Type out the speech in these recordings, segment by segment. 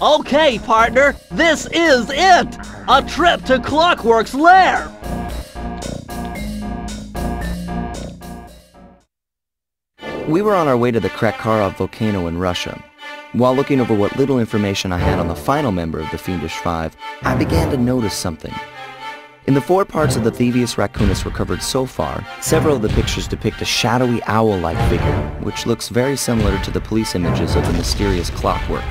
Okay, partner, this is it! A trip to Clockwork's lair! We were on our way to the Krakkarov volcano in Russia. While looking over what little information I had on the final member of the Fiendish Five, I began to notice something. In the 4 parts of the Thievius Raccoonus recovered so far, several of the pictures depict a shadowy owl-like figure, which looks very similar to the police images of the mysterious Clockwork.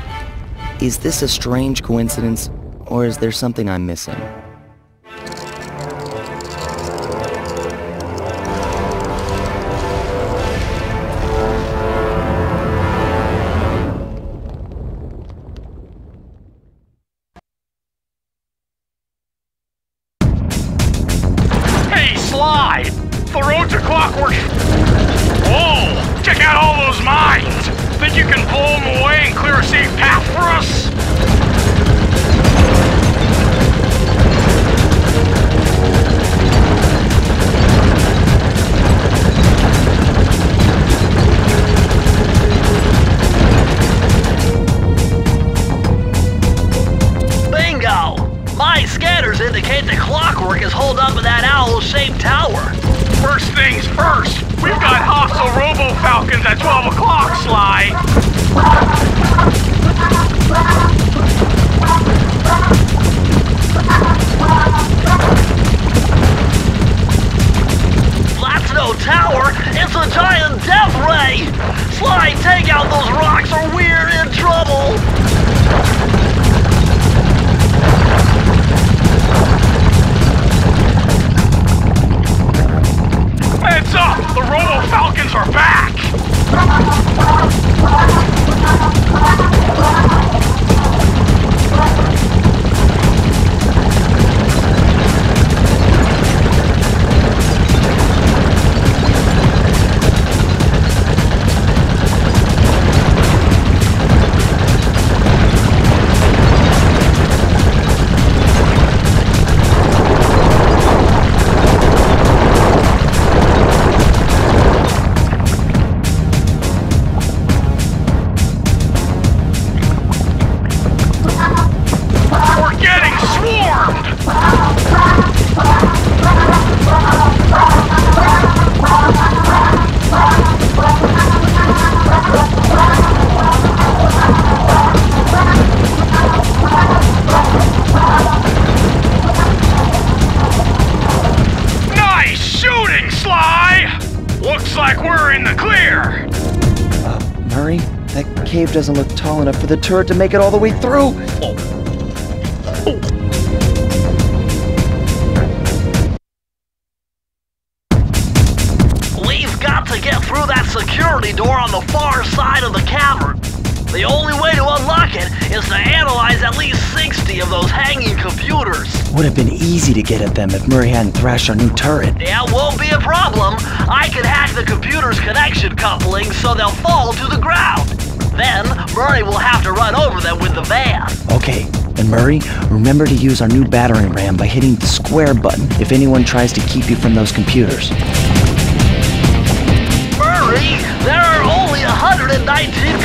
Is this a strange coincidence, or is there something I'm missing? The road to Clockwork. Whoa! Check out all those mines! Think you can pull them away and clear a safe path for us? Bingo! My scanners indicate the Clockwork is holed up in that owl-shaped tower. First things first, we've got hostile robo-falcons at 12 o'clock, Sly! That's no tower, it's a giant death ray! Sly, take out those rocks or we're in trouble! Heads up! The robo-falcons are back! The cave doesn't look tall enough for the turret to make it all the way through. We've got to get through that security door on the far side of the cavern. The only way to unlock it is to analyze at least 60 of those hanging computers. Would have been easy to get at them if Murray hadn't thrashed our new turret. Yeah, won't be a problem. I can hack the computer's connection coupling so they'll fall to the ground. Then, Murray will have to run over them with the van. Okay, and Murray, remember to use our new battering ram by hitting the square button if anyone tries to keep you from those computers. Murray, there are only 119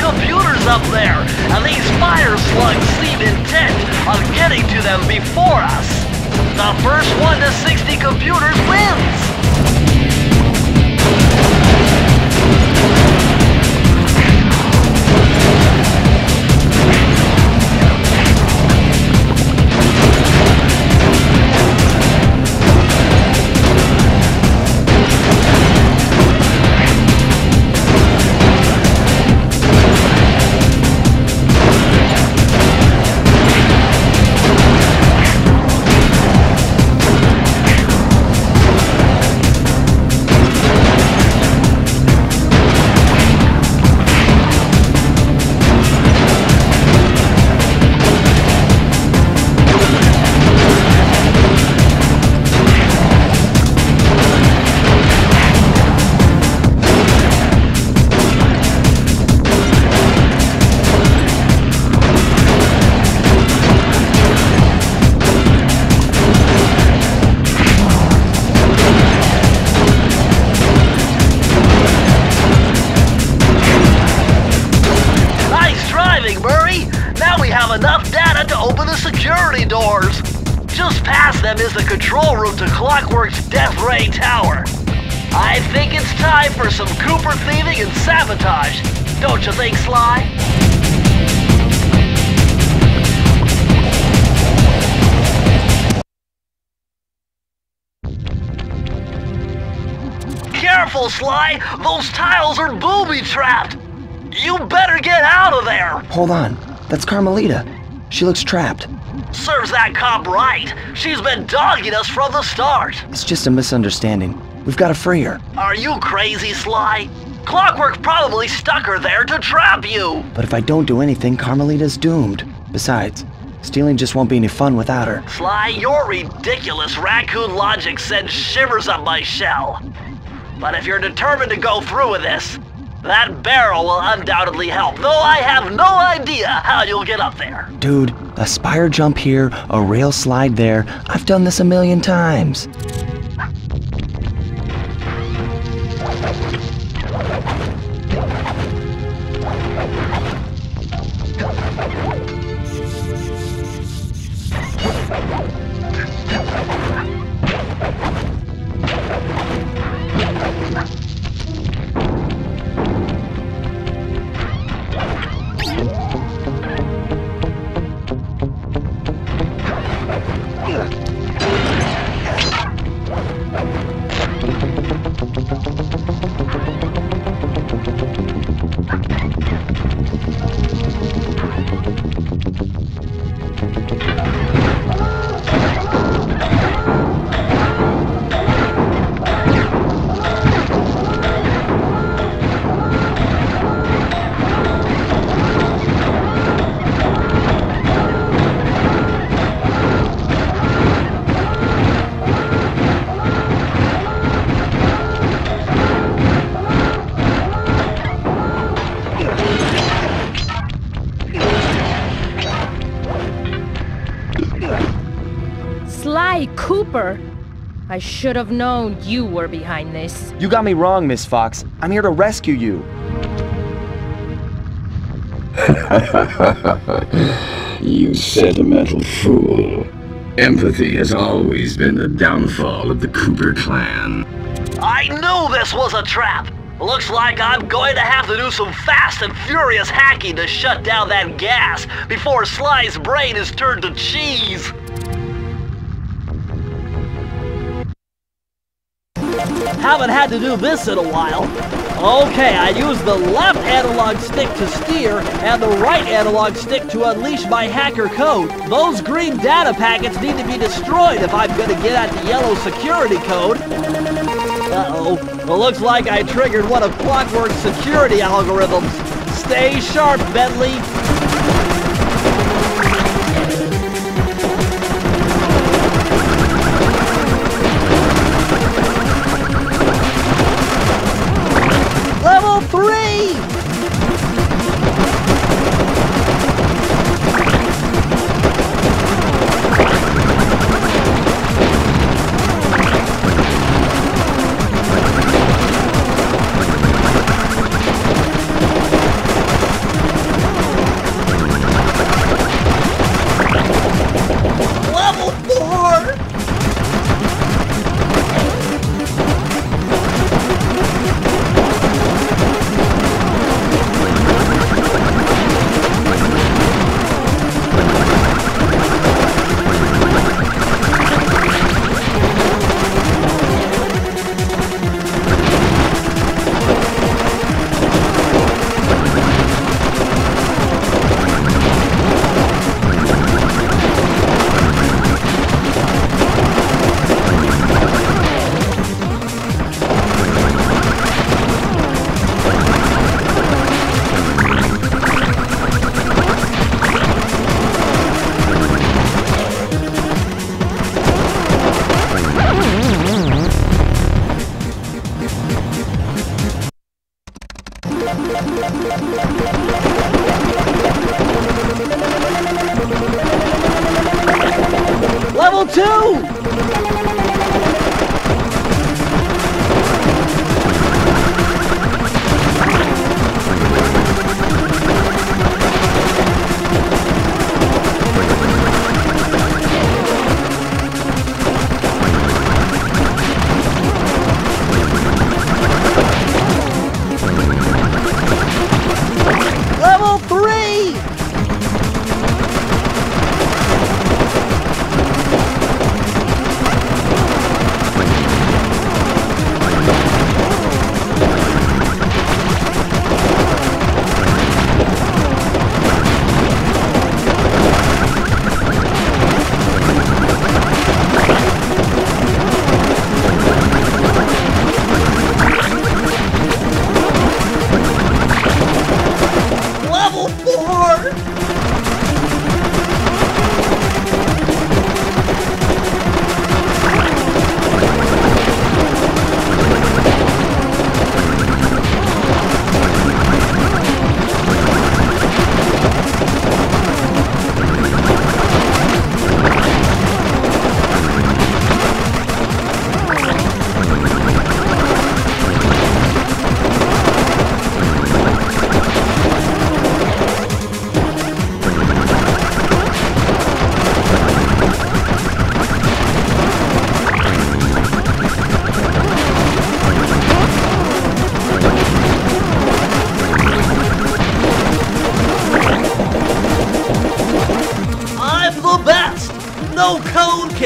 computers up there, and these fire slugs seem intent on getting to them before us. The first one to 60 computers wins! the control room to Clockwork's Death Ray Tower. I think it's time for some Cooper thieving and sabotage. Don't you think, Sly? Careful, Sly! Those tiles are booby-trapped! You better get out of there! Hold on. That's Carmelita. She looks trapped. Serves that cop right. She's been dogging us from the start. It's just a misunderstanding. We've got to free her. Are you crazy, Sly? Clockwork probably stuck her there to trap you. But if I don't do anything, Carmelita's doomed. Besides, stealing just won't be any fun without her. Sly, your ridiculous raccoon logic sends shivers up my shell. But if you're determined to go through with this, that barrel will undoubtedly help, though I have no idea how you'll get up there. Dude, a spire jump here, a rail slide there. I've done this a million times. Sly Cooper! I should have known you were behind this. You got me wrong, Miss Fox. I'm here to rescue you. You sentimental fool. Empathy has always been the downfall of the Cooper clan. I knew this was a trap. Looks like I'm going to have to do some fast and furious hacking to shut down that gas before Sly's brain is turned to cheese. Haven't had to do this in a while. Okay, I use the left analog stick to steer and the right analog stick to unleash my hacker code. Those green data packets need to be destroyed if I'm gonna get at the yellow security code. Uh-oh. Well, looks like I triggered one of Clockwork's security algorithms. Stay sharp, Bentley. Level 3!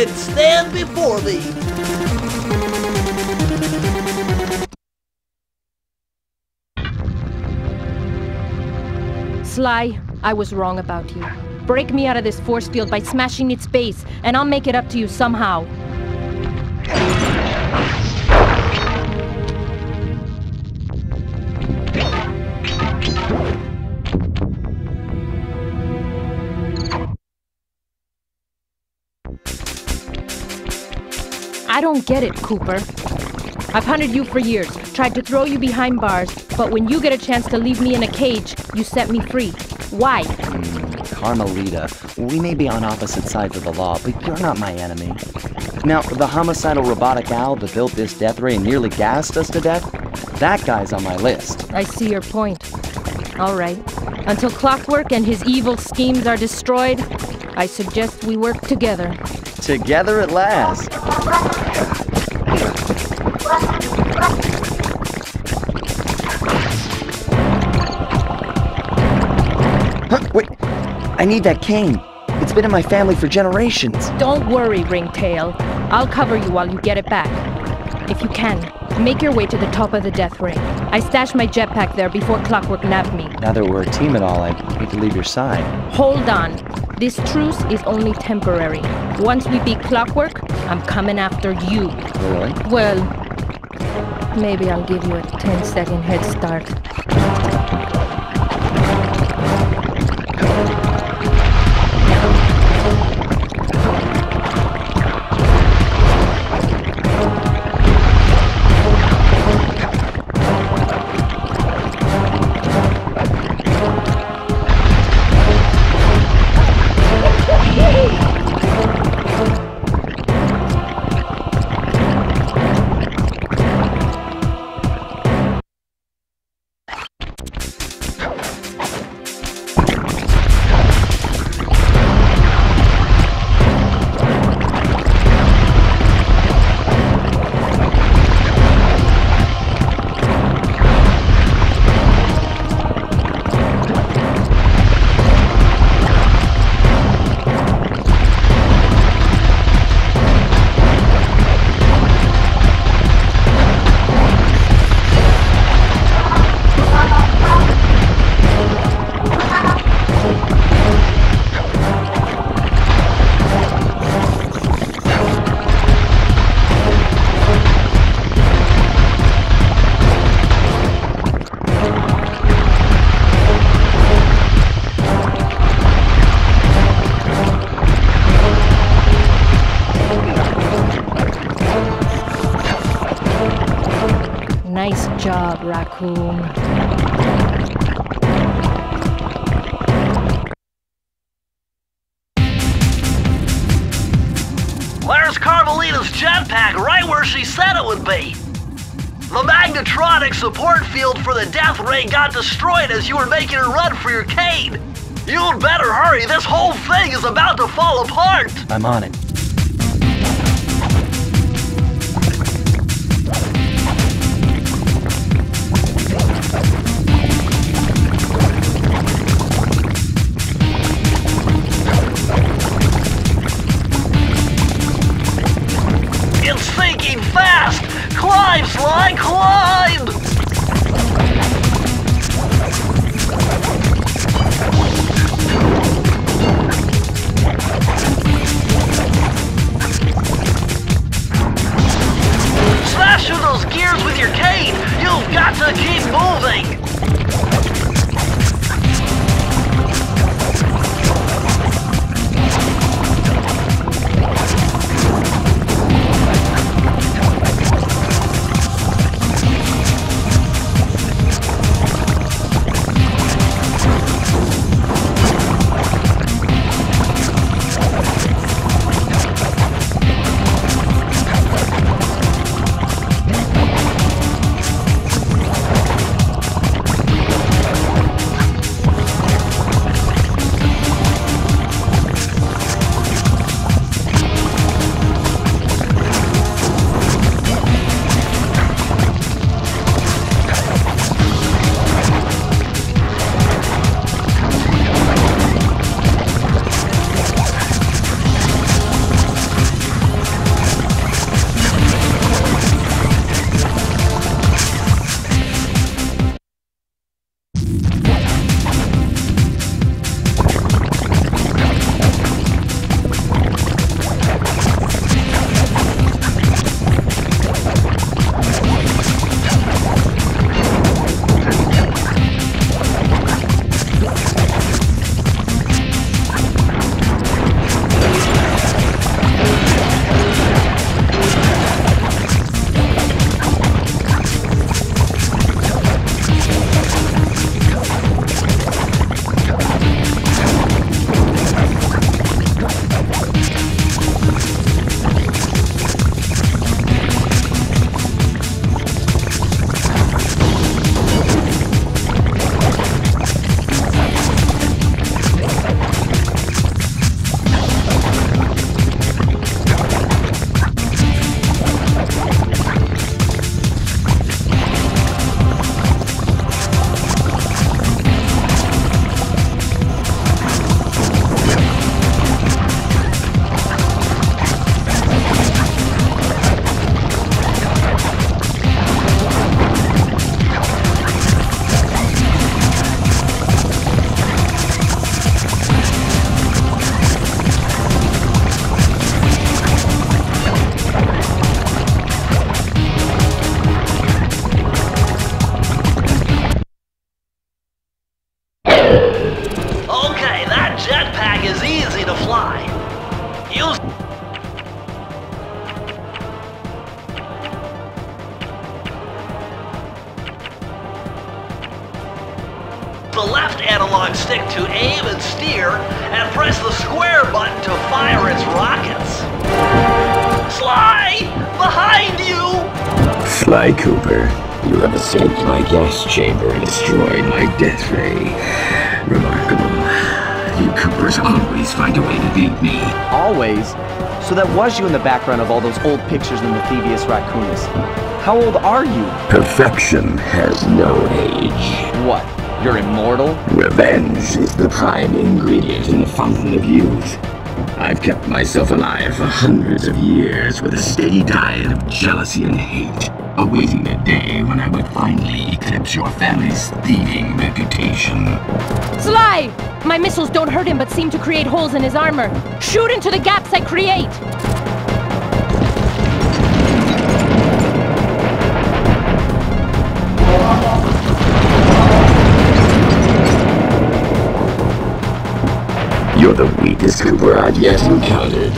and stand before me. Sly, I was wrong about you. Break me out of this force field by smashing its base, and I'll make it up to you somehow. I don't get it, Cooper. I've hunted you for years, tried to throw you behind bars, but when you get a chance to leave me in a cage, you set me free. Why? Carmelita, we may be on opposite sides of the law, but you're not my enemy. Now, the homicidal robotic owl that built this death ray and nearly gassed us to death, that guy's on my list. I see your point. All right. Until Clockwork and his evil schemes are destroyed, I suggest we work together. Together at last. Wait, I need that cane. It's been in my family for generations. Don't worry, Ringtail. I'll cover you while you get it back. If you can, make your way to the top of the death ray. I stashed my jetpack there before Clockwork nabbed me. Now that we're a team at all, I hate to leave your side. Hold on. This truce is only temporary. Once we beat Clockwork, I'm coming after you. Really? Well, maybe I'll give you a 10-second head start. Nice job, Raccoon. There's Carmelita's jetpack right where she said it would be. The magnetronic support field for the death ray got destroyed as you were making a run for your cane. You'd better hurry, this whole thing is about to fall apart. I'm on it. It's sinking fast! Climb, Sly, climb! Smash through those gears with your cane! You've got to keep moving! the left analog stick to aim and steer, and press the square button to fire its rockets. Sly! Behind you! Sly Cooper, you have escaped my gas chamber and destroyed my death ray. Remarkable. You Coopers always find a way to beat me. Always? So that was you in the background of all those old pictures in the Thievius Raccoonus. How old are you? Perfection has no age. What? You're immortal? Revenge is the prime ingredient in the fountain of youth. I've kept myself alive for hundreds of years with a steady diet of jealousy and hate, awaiting the day when I would finally eclipse your family's thieving reputation. Sly! My missiles don't hurt him but seem to create holes in his armor. Shoot into the gaps I create! You're the weakest Cooper I've yet encountered.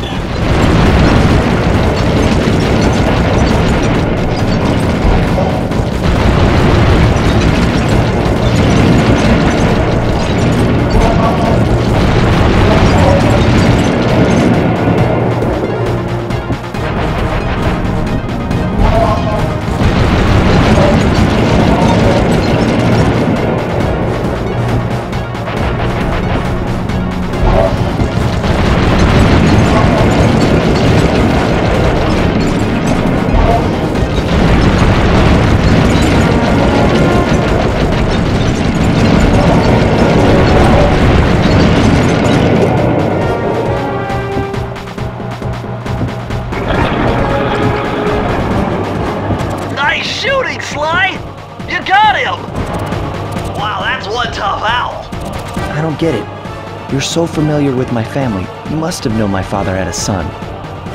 Sly! You got him! Wow, that's one tough owl. I don't get it. You're so familiar with my family. You must have known my father had a son.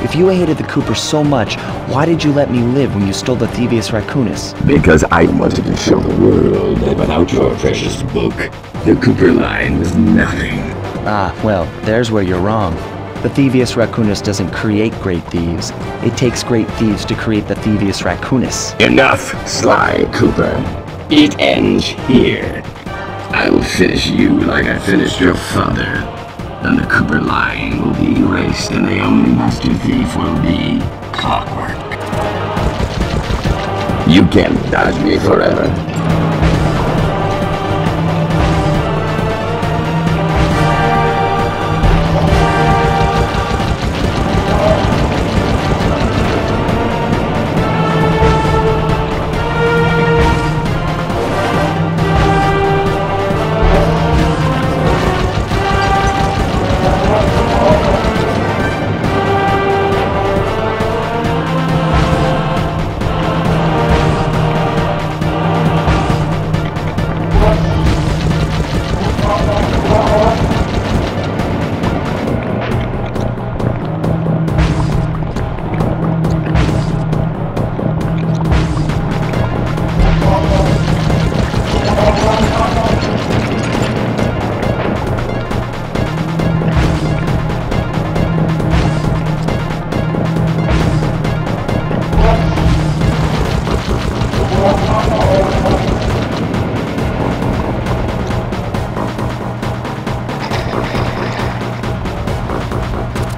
If you hated the Coopers so much, why did you let me live when you stole the Thievius Raccoonus? Because I wanted to show the world that without your precious book, the Cooper line was nothing. Ah, well, there's where you're wrong. The Thievius Raccoonus doesn't create great thieves. It takes great thieves to create the Thievius Raccoonus. Enough, Sly Cooper. It ends here. I will finish you like I finished your father. And the Cooper line will be erased, and the only master thief will be Clockwork. You can't dodge me forever.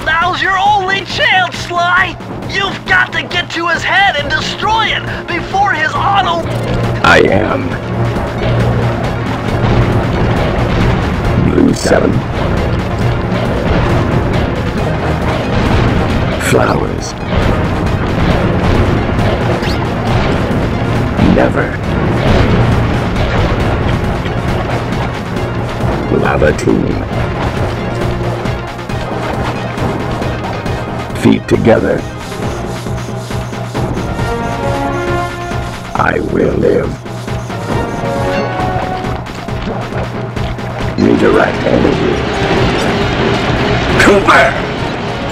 Now's your only chance, Sly! You've got to get to his head and destroy it before his auto... I am. Blue 7. Flowers. Never. Lava Tomb. Feet together. I will live. Redirect energy. Cooper!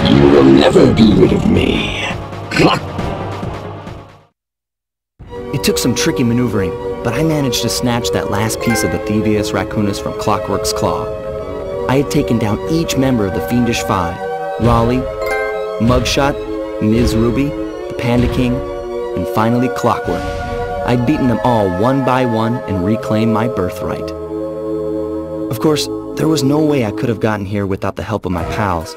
You will never be rid of me. Clock. It took some tricky maneuvering, but I managed to snatch that last piece of the Thievius Raccoonus from Clockwork's claw. I had taken down each member of the Fiendish Five: Raleigh, Mugshot, Ms. Ruby, the Panda King, and finally Clockwork. I'd beaten them all one by one and reclaimed my birthright. Of course, there was no way I could have gotten here without the help of my pals.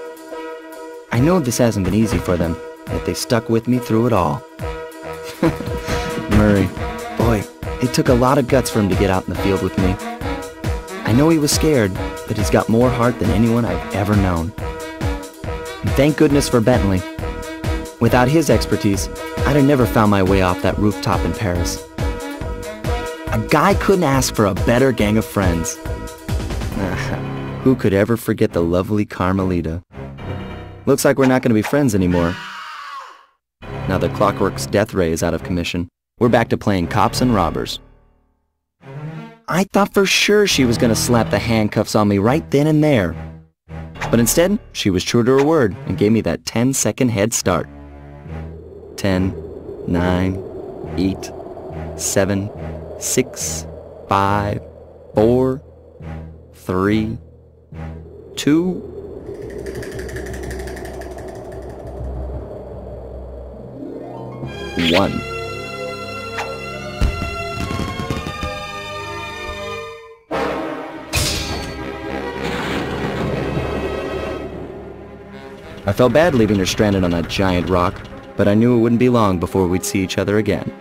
I know this hasn't been easy for them, yet they stuck with me through it all. Murray, boy, it took a lot of guts for him to get out in the field with me. I know he was scared, but he's got more heart than anyone I've ever known. And thank goodness for Bentley. Without his expertise, I'd have never found my way off that rooftop in Paris. A guy couldn't ask for a better gang of friends. Who could ever forget the lovely Carmelita? Looks like we're not going to be friends anymore. Now that Clockwork's death ray is out of commission, we're back to playing cops and robbers. I thought for sure she was going to slap the handcuffs on me right then and there. But instead, she was true to her word and gave me that 10-second head start. 10, 9, 8, 7, 6, 5, 4, 3, 2, 1. I felt bad leaving her stranded on that giant rock, but I knew it wouldn't be long before we'd see each other again.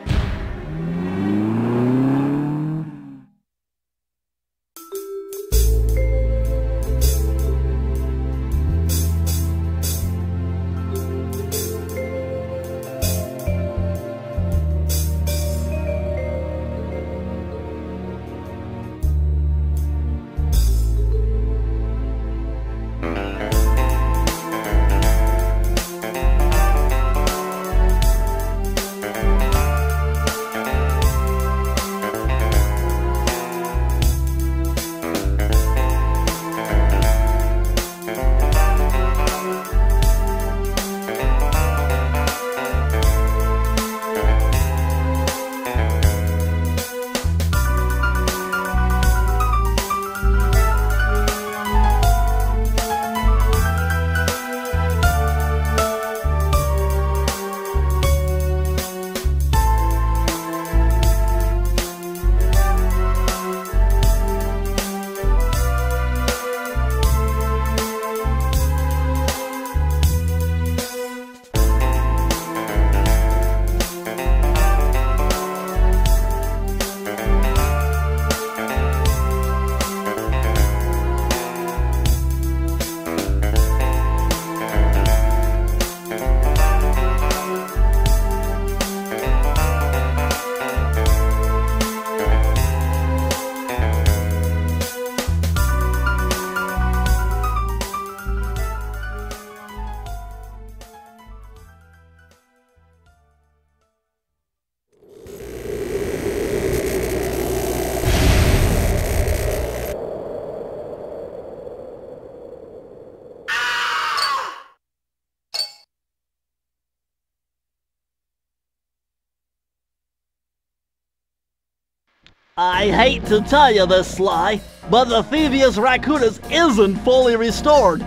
I hate to tell you this, Sly, but the Thievius Raccoonus isn't fully restored.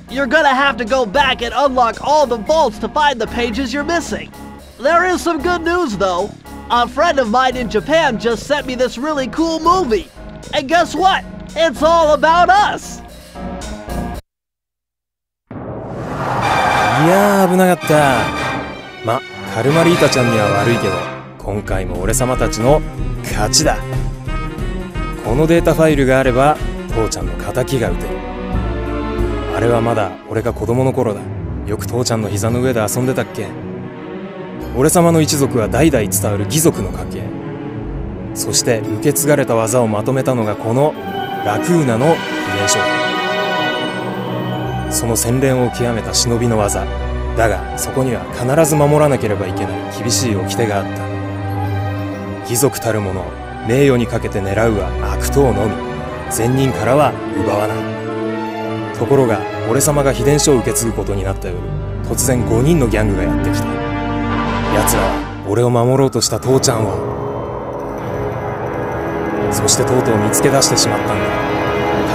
You're gonna have to go back and unlock all the vaults to find the pages you're missing. There is some good news, though. A friend of mine in Japan just sent me this really cool movie. And guess what? It's all about us! いやー危なかった。ま、カルマリータちゃんには悪いけど、今回も俺様たちの勝ちだ。このデータファイルがあれば父ちゃんの敵が撃てる。あれはまだ俺が子供の頃だ。よく父ちゃんの膝の上で遊んでたっけ。俺様の一族は代々伝わる義族の家系。そして受け継がれた技をまとめたのがこのラクーナの秘伝書。その洗練を極めた忍びの技だが、そこには必ず守らなければいけない厳しい掟があった。義族たる者、名誉にかけて狙うは悪党のみ、善人からは奪わない。ところが俺様が秘伝書を受け継ぐことになった夜、突然5人のギャングがやってきた。奴らは俺を守ろうとした父ちゃんを、そしてとうとう見つけ出してしまったんだ。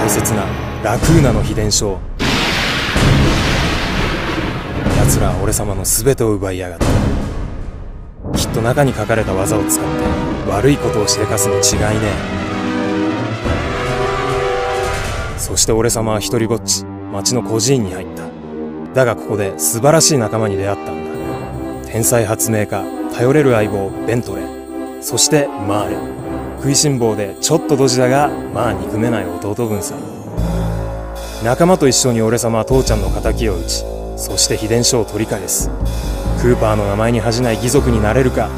大切なラクーナの秘伝書を。奴らは俺様の全てを奪いやがった。きっと中に書かれた技を使って悪いことをしでかすに違いねえ。そして俺様は一人ぼっち町の孤児院に入った。だがここで素晴らしい仲間に出会ったんだ。天才発明家、頼れる相棒ベントレー、そしてマーレ。食いしん坊でちょっとドジだがまあ憎めない弟分さ。仲間と一緒に俺様は父ちゃんの仇を討ち、そして秘伝書を取り返す。クーパーの名前に恥じない義族になれるか、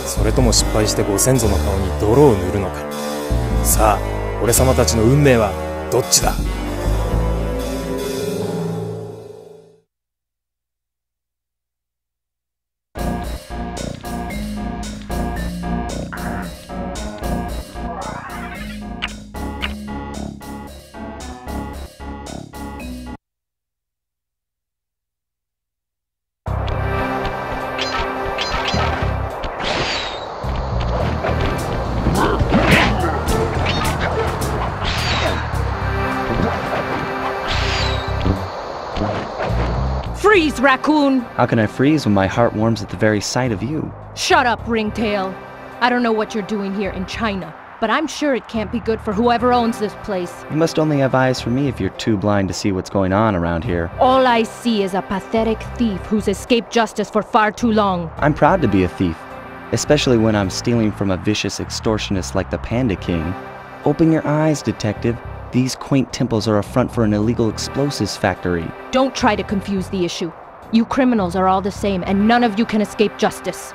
それとも失敗してご先祖の顔に泥を塗るのか。さあ俺様たちの運命はどっちだ。Freeze, raccoon! How can I freeze when my heart warms at the very sight of you? Shut up, ringtail. I don't know what you're doing here in China, but I'm sure it can't be good for whoever owns this place. You must only have eyes for me if you're too blind to see what's going on around here. All I see is a pathetic thief who's escaped justice for far too long. I'm proud to be a thief, especially when I'm stealing from a vicious extortionist like the Panda King. Open your eyes, detective. These quaint temples are a front for an illegal explosives factory. Don't try to confuse the issue. You criminals are all the same, and none of you can escape justice.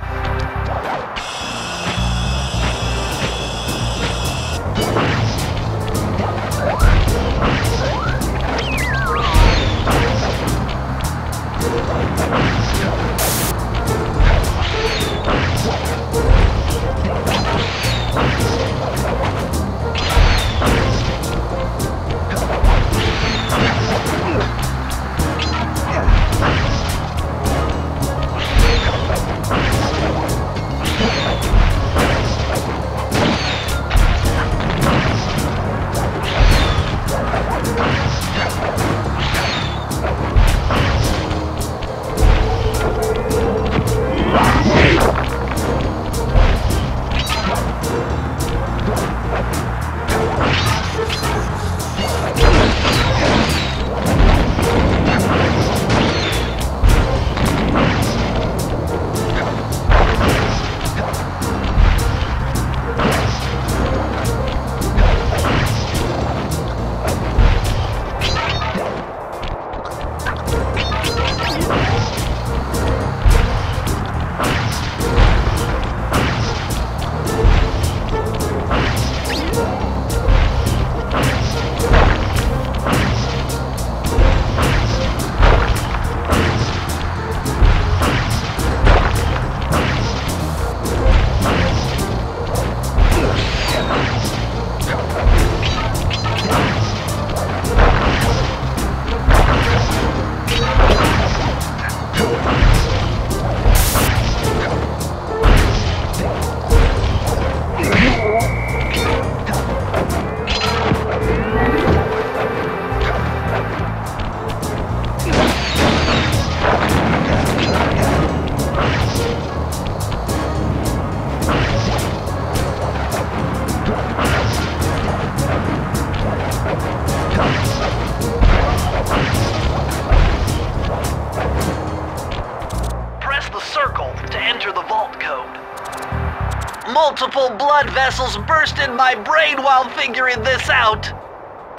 Multiple blood vessels burst in my brain while figuring this out.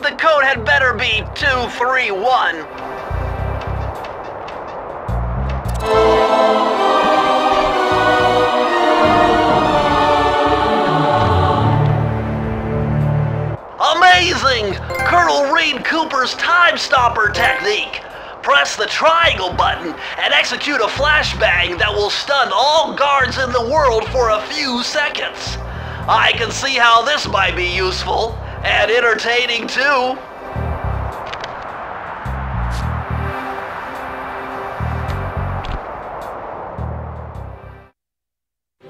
The code had better be 231. Amazing! Colonel Reed Cooper's time stopper technique. Press the triangle button and execute a flashbang that will stun all guards in the world for a few seconds. I can see how this might be useful and entertaining too.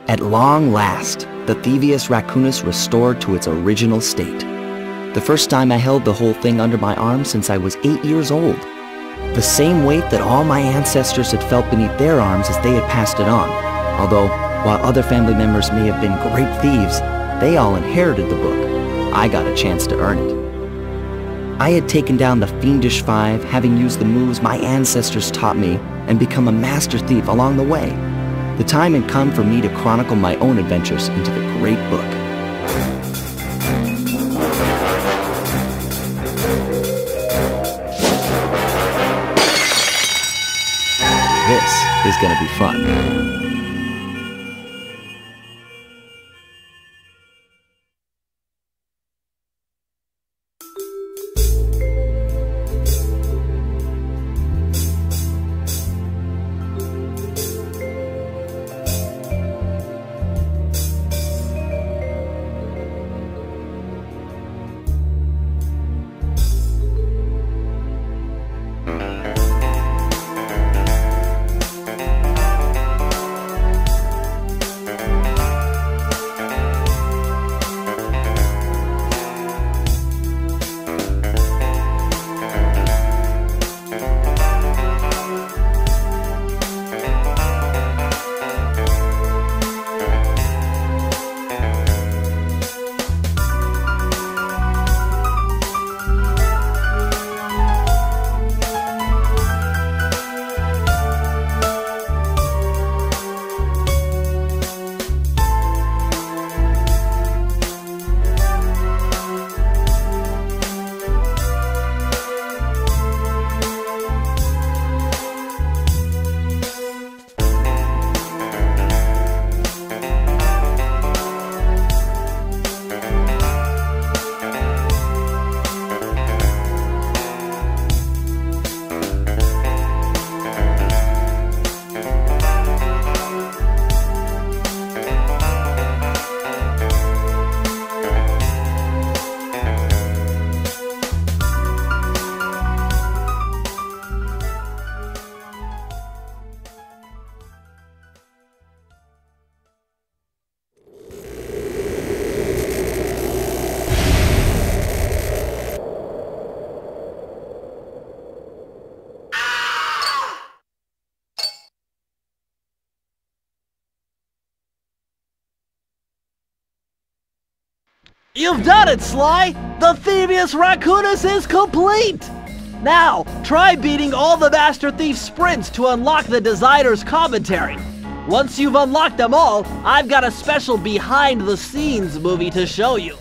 At long last, the Thievius Raccoonus restored to its original state. The first time I held the whole thing under my arm since I was 8 years old. The same weight that all my ancestors had felt beneath their arms as they had passed it on. Although, while other family members may have been great thieves, they all inherited the book. I got a chance to earn it. I had taken down the Fiendish Five, having used the moves my ancestors taught me, and become a master thief along the way. The time had come for me to chronicle my own adventures into the Great Book. This is gonna be fun. You've done it, Sly! The Thievius Raccoonus is complete! Now, try beating all the Master Thief sprints to unlock the designer's commentary. Once you've unlocked them all, I've got a special behind-the-scenes movie to show you.